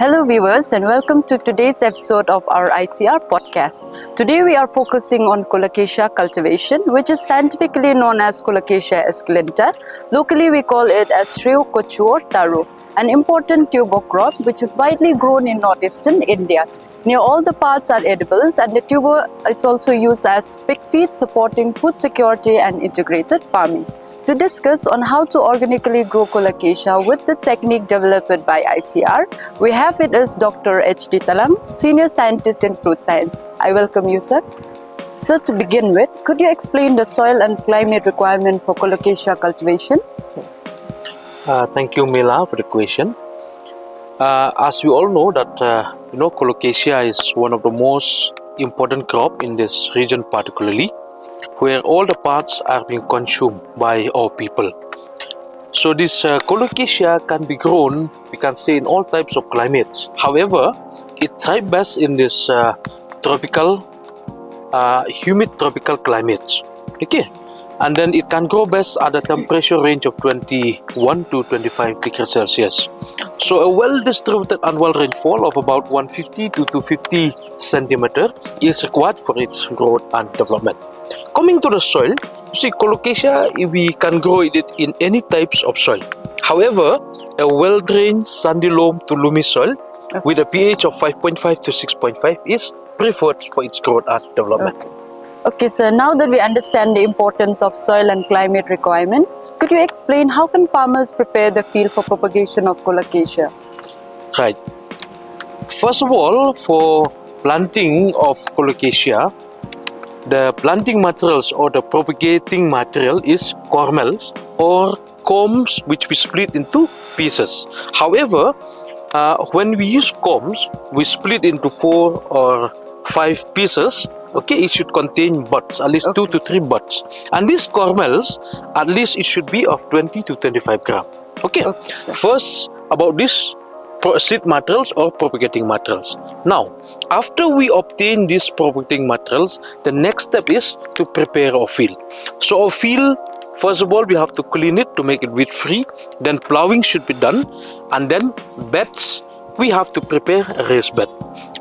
Hello viewers and welcome to today's episode of our ICAR podcast. Today we are focusing on Colocasia cultivation, which is scientifically known as Colocasia esculenta. Locally we call it as Shriew, Kachu or Taro, an important tuber crop which is widely grown in northeastern India. Near all the parts are edibles and the tuber is also used as pig feed, supporting food security and integrated farming. To discuss on how to organically grow Colocasia with the technique developed by ICAR, we have with us Dr. H.D. Talang, Senior Scientist in Fruit Science. I welcome you, sir. So to begin with, could you explain the soil and climate requirement for Colocasia cultivation? Thank you, Megha, for the question. As we all know that Colocasia is one of the most important crop in this region particularly, where all the parts are being consumed by our people. So this Colocasia can be grown, we can say, in all types of climates. However, it thrives best in this tropical, humid tropical climates. Okay, and then it can grow best at a temperature range of 21 to 25 degrees Celsius. So a well-distributed annual rainfall of about 150 to 250 centimeter is required for its growth and development. Coming to the soil, you see, Colocasia, we can grow it in any types of soil. However, a well-drained sandy loam to loamy soil with a pH of 5.5 to 6.5 is preferred for its growth and development. Okay, sir. Now that we understand the importance of soil and climate requirement, could you explain how can farmers prepare the field for propagation of Colocasia? Right. First of all, for planting of Colocasia, the planting materials or the propagating material is corms or corms, which we split into pieces. However, when we use corms, we split into 4 or 5 pieces. Okay, it should contain buds, at least 2 to 3 buds. And these corms, at least it should be of 20 to 25 grams. Okay. First, about this seed materials or propagating materials. Now, after we obtain these propagating materials, the next step is to prepare our field. So our field, first of all, we have to clean it to make it weed free. Then plowing should be done. And then beds, we have to prepare a raised bed.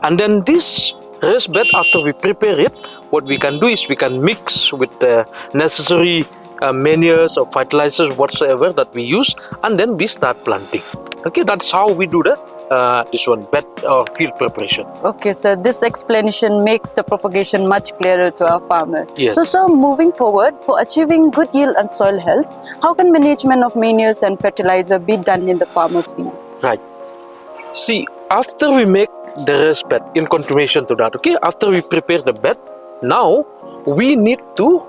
And then this raised bed, after we prepare it, what we can do is we can mix with the necessary manures or fertilizers whatsoever that we use, and then we start planting. Okay, that's how we do the bed or field preparation. Okay, so this explanation makes the propagation much clearer to our farmer. Yes. So moving forward, for achieving good yield and soil health, how can management of manures and fertilizer be done in the farmer field? Right. See, after we make the raised bed, in continuation to that, okay, after we prepare the bed, now we need to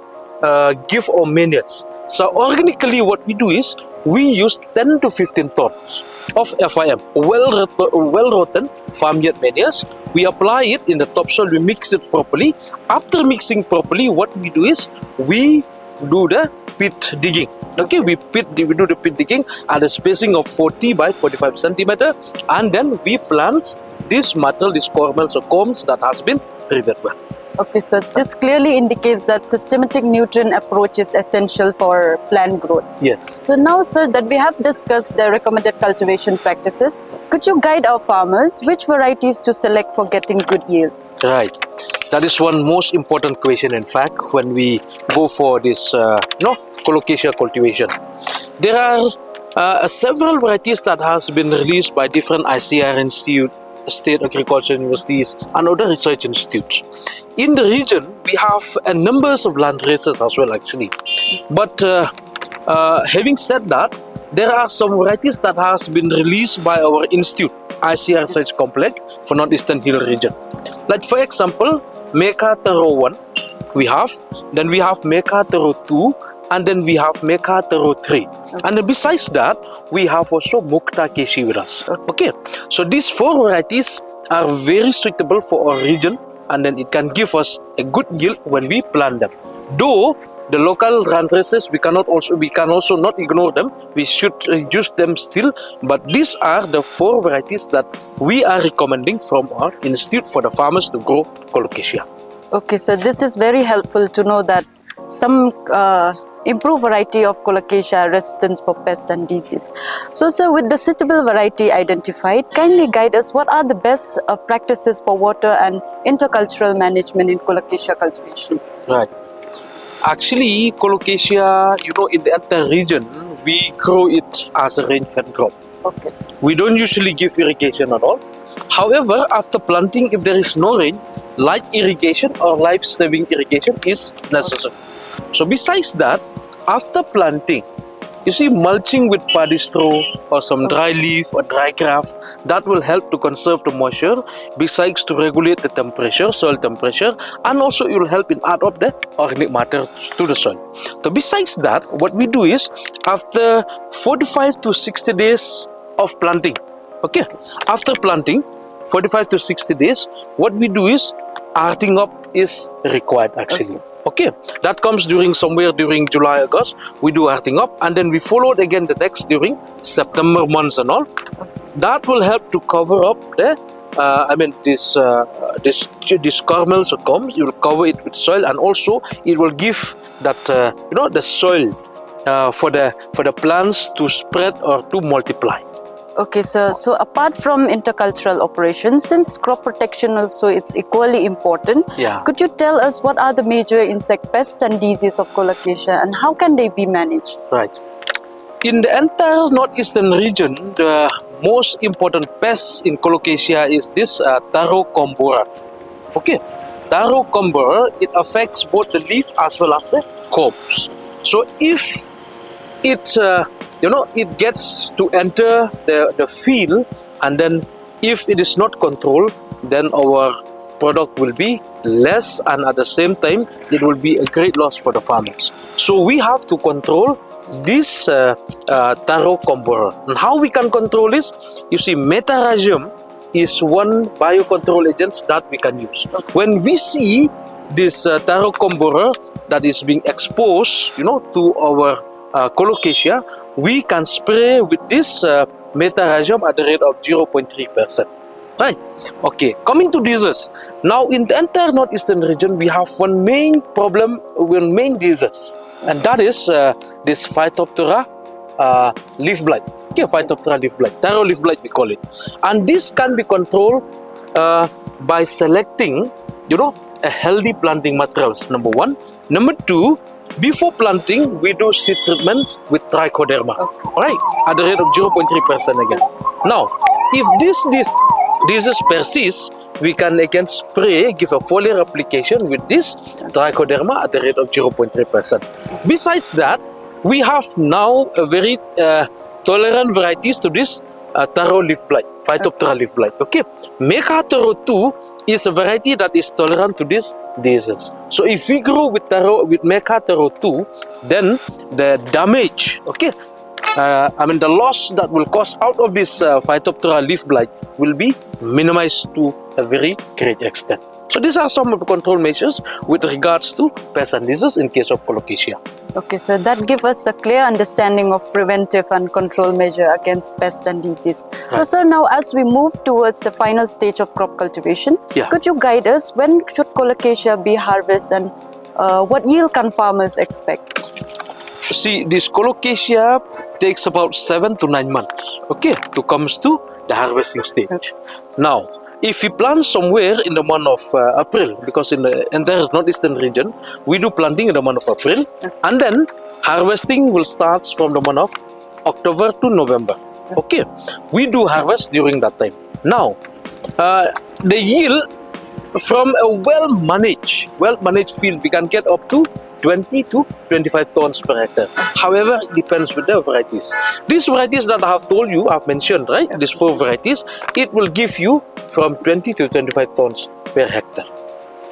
give our manures. So organically what we do is we use 10 to 15 tons of FIM, well-rotten farmyard manures. We apply it in the topsoil, we mix it properly. After mixing properly, what we do is we do the pit digging. Okay, we do the pit digging at a spacing of 40 by 45 centimeter, and then we plant this material, this corms that has been treated well. Okay, so this clearly indicates that systematic nutrient approach is essential for plant growth. Yes. So now, sir, that we have discussed the recommended cultivation practices, could you guide our farmers which varieties to select for getting good yield? Right. That is one most important question, in fact, when we go for this Colocasia cultivation. There are several varieties that has been released by different ICAR institutes, state agriculture universities and other research institutes. In the region, we have a numbers of land races as well, actually. But having said that, there are some varieties that has been released by our institute, ICAR Research Complex for Northeastern Hill region. Like for example, Megha Taro 1 we have, then we have Megha Taro 2, and then we have Megha Taro 3. And then besides that, we have also Mukta Keshi with us. Okay, so these 4 varieties are very suitable for our region, and then it can give us a good yield when we plant them. Though the local land races, we can also not ignore them. We should use them still. But these are the 4 varieties that we are recommending from our institute for the farmers to grow Colocasia. Okay, so this is very helpful to know that some improve variety of Colocasia resistance for pest and disease. So, sir, with the suitable variety identified, kindly guide us what are the best practices for water and intercultural management in Colocasia cultivation. Right. Actually, Colocasia, in the entire region, we grow it as a rain-fed crop. Okay, sir. We don't usually give irrigation at all. However, after planting, if there is no rain, light irrigation or life-saving irrigation is necessary. So besides that, after planting, you see, mulching with paddy straw or some dry leaf or dry grass, that will help to conserve the moisture, besides to regulate the temperature, soil temperature, and also it will help in add up the organic matter to the soil. So besides that, what we do is, after 45 to 60 days of planting, okay, after planting, 45 to 60 days, what we do is, earthing up is required actually. Okay, that comes somewhere during July, August. We do earthing up, and then we follow it again the next during September months and all. That will help to cover up the, this cormels or corms. You will cover it with soil, and also it will give that the soil for the plants to spread or to multiply. Okay, sir. So apart from intercultural operations, since crop protection also it's equally important, could you tell us what are the major insect pests and diseases of Colocasia and how can they be managed? Right. In the entire northeastern region, the most important pest in Colocasia is this Taro comborer. Okay, Taro comborer, it affects both the leaf as well as the corms. So if it it gets to enter the field, and then if it is not controlled, then our product will be less, and at the same time it will be a great loss for the farmers. So we have to control this Taro comborer. And how we can control this? You see, metarhizium is one biocontrol agent that we can use. When we see this Taro comborer that is being exposed to our Colocasia, we can spray with this metarhizium at the rate of 0.3%. Right? Okay, coming to disease. Now, in the entire northeastern region, we have one main problem, one main disease, and that is this Phytophthora leaf blight. Okay, Phytophthora leaf blight, Taro leaf blight we call it. And this can be controlled by selecting, a healthy planting materials, number one. Number two, before planting, we do seed treatments with trichoderma, right, at the rate of 0.3% again. Now, if this disease persists, we can again spray, give a foliar application with this trichoderma at the rate of 0.3%. Besides that, we have now a very tolerant varieties to this Taro leaf blight, Phytophthora leaf blight. Okay, Megha Taro 2 is a variety that is tolerant to this disease. So if we grow with Megha Taro 2, then the damage, the loss that will cause out of this Phytophthora leaf blight will be minimized to a very great extent. So these are some of the control measures with regards to pests and diseases in case of Colocasia. Okay, so that gives us a clear understanding of preventive and control measure against pest and disease. Right. So, sir, now as we move towards the final stage of crop cultivation, could you guide us when should Colocasia be harvested and what yield can farmers expect? See, this Colocasia takes about 7 to 9 months, to comes to the harvesting stage. Okay. Now, if we plant somewhere in the month of April, because in the entire northeastern region, we do planting in the month of April, and then harvesting will start from the month of October to November. Okay, we do harvest during that time. Now, the yield from a well-managed field, we can get up to 20 to 25 tons per hectare. However, it depends with the varieties. These varieties that I have told you, I've mentioned, right? These 4 varieties, it will give you from 20 to 25 tons per hectare.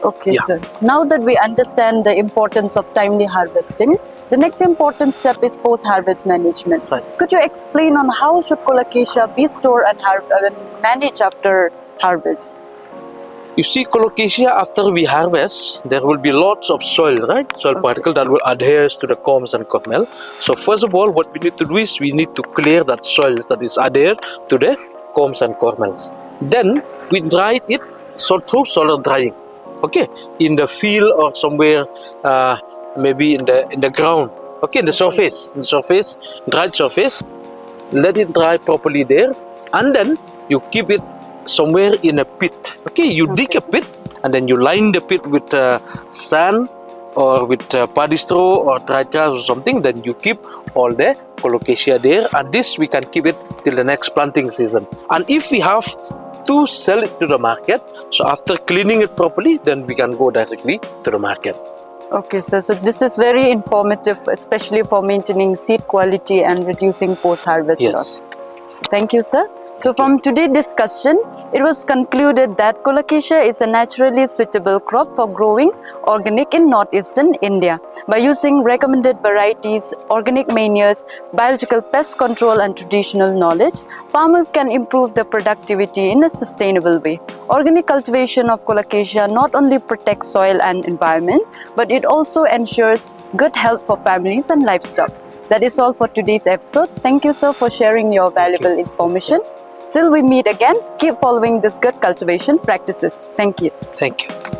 Okay, sir. Now that we understand the importance of timely harvesting, the next important step is post-harvest management. Right. Could you explain on how should Colocasia be stored and managed after harvest? You see, Colocasia, after we harvest, there will be lots of soil, right? Soil particles that will adhere to the corms and cormel. So first of all, what we need to do is we need to clear that soil that is adhered to the corms and cormels. Then we dry it through solar drying, in the field or somewhere, maybe in the ground. Okay, the surface, dried surface. Let it dry properly there, and then you keep it somewhere in a pit. Okay, you dig a pit, and then you line the pit with sand or with paddy straw or dried grass or something. Then you keep all the Colocasia there, and this we can keep it till the next planting season. And if we have to sell it to the market, so after cleaning it properly, then we can go directly to the market. Okay, sir. So this is very informative, especially for maintaining seed quality and reducing post-harvest loss. Thank you, sir. So from today's discussion, it was concluded that Colocasia is a naturally suitable crop for growing organic in northeastern India. By using recommended varieties, organic manures, biological pest control and traditional knowledge, farmers can improve their productivity in a sustainable way. Organic cultivation of Colocasia not only protects soil and environment, but it also ensures good health for families and livestock. That is all for today's episode. Thank you, sir, for sharing your valuable information. Till we meet again, keep following this good cultivation practices. Thank you. Thank you.